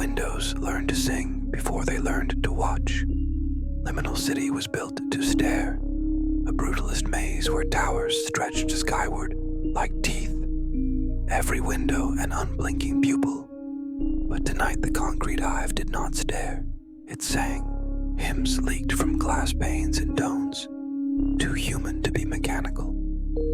windows learned to sing before they learned to watch. Liminal City was built to stare, a brutalist maze where towers stretched skyward like teeth, every window an unblinking pupil. But tonight the concrete hive did not stare. It sang. Hymns leaked from glass panes and domes, too human to be mechanical,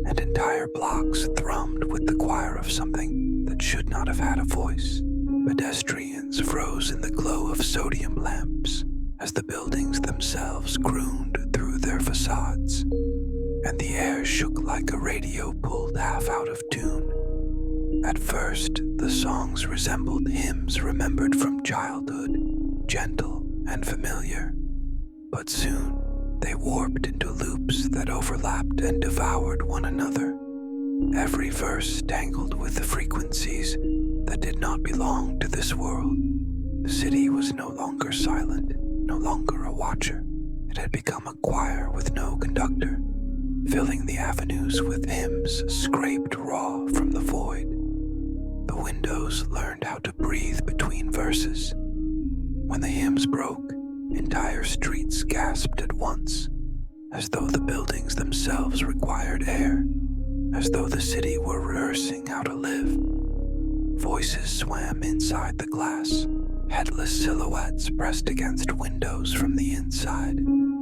and entire blocks thrummed with the choir of something that should not have had a voice. Pedestrians froze in the glow of sodium lamps as the buildings themselves crooned through their facades, and the air shook like a radio pulled half out of tune. At first, the songs resembled hymns remembered from childhood, gentle and familiar, but soon they warped into loops that overlapped and devoured one another, every verse tangled with the frequencies that did not belong to this world. The city was no longer silent, no longer a watcher. It had become a choir with no conductor, filling the avenues with hymns scraped raw from the void. The windows learned how to breathe between verses. When the hymns broke, entire streets gasped at once, as though the buildings themselves required air, as though the city were rehearsing how to live. Voices swam inside the glass, headless silhouettes pressed against windows from the inside,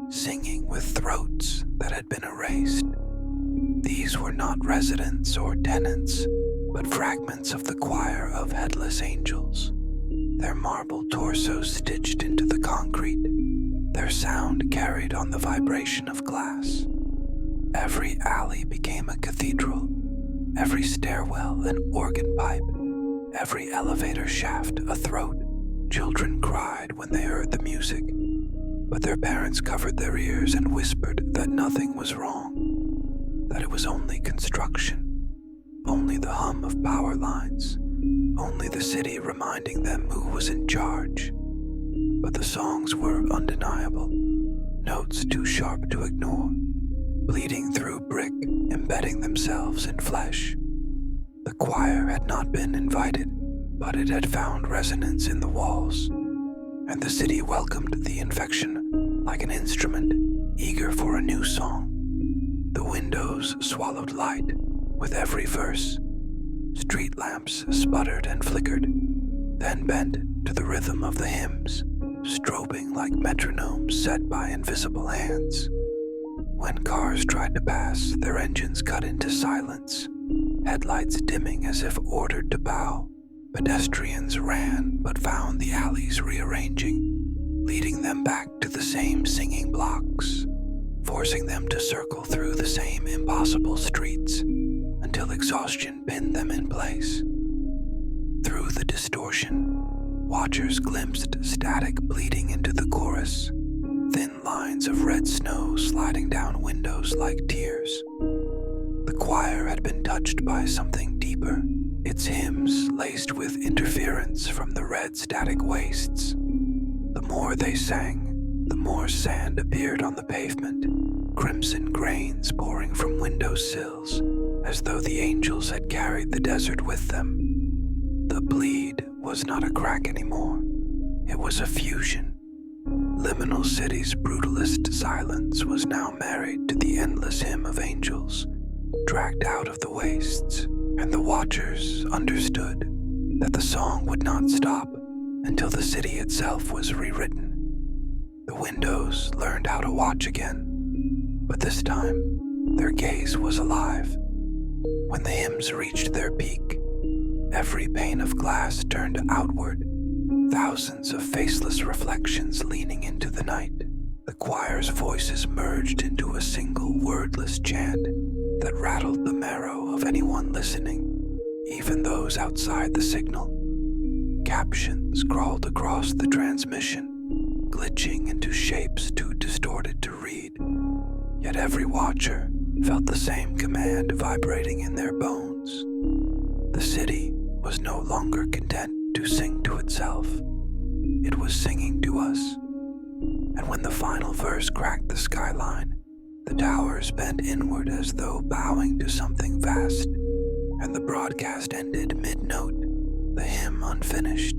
singing with throats that had been erased. These were not residents or tenants, but fragments of the Choir of Headless Angels, their marble torsos stitched into the concrete, their sound carried on the vibration of glass. Every alley became a cathedral, every stairwell an organ pipe, every elevator shaft a throat. Children cried when they heard the music, but their parents covered their ears and whispered that nothing was wrong, that it was only construction, only the hum of power lines, only the city reminding them who was in charge. But the songs were undeniable, notes too sharp to ignore, bleeding through brick, embedding themselves in flesh. The choir had not been invited, but it had found resonance in the walls, and the city welcomed the infection like an instrument, eager for a new song. The windows swallowed light with every verse. Street lamps sputtered and flickered, then bent to the rhythm of the hymns, strobing like metronomes set by invisible hands. When cars tried to pass, their engines cut into silence, headlights dimming as if ordered to bow. Pedestrians ran but found the alleys rearranging, leading them back to the same singing blocks, forcing them to circle through the same impossible streets until exhaustion pinned them in place. Through the distortion, watchers glimpsed static bleeding into the chorus, thin lines of red snow sliding down windows like tears. The choir had been touched by something deeper, its hymns laced with interference from the red static wastes. The more they sang, the more sand appeared on the pavement, crimson grains pouring from window sills, as though the angels had carried the desert with them. The bleed was not a crack anymore. It was a fusion. Liminal City's brutalist silence was now married to the endless hymn of angels, dragged out of the wastes, and the watchers understood that the song would not stop until the city itself was rewritten. The windows learned how to watch again, but this time their gaze was alive. When the hymns reached their peak, every pane of glass turned outward, thousands of faceless reflections leaning into the night. The choir's voices merged into a single wordless chant that rattled the marrow of anyone listening, even those outside the signal. Captions crawled across the transmission, glitching into shapes too distorted to read. Yet every watcher felt the same command vibrating in their bones. The city was no longer content to sing to itself. It was singing to us. And when the final verse cracked the skyline, the towers bent inward as though bowing to something vast, and the broadcast ended mid-note, the hymn unfinished,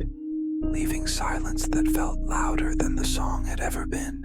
leaving creating silence that felt louder than the song had ever been.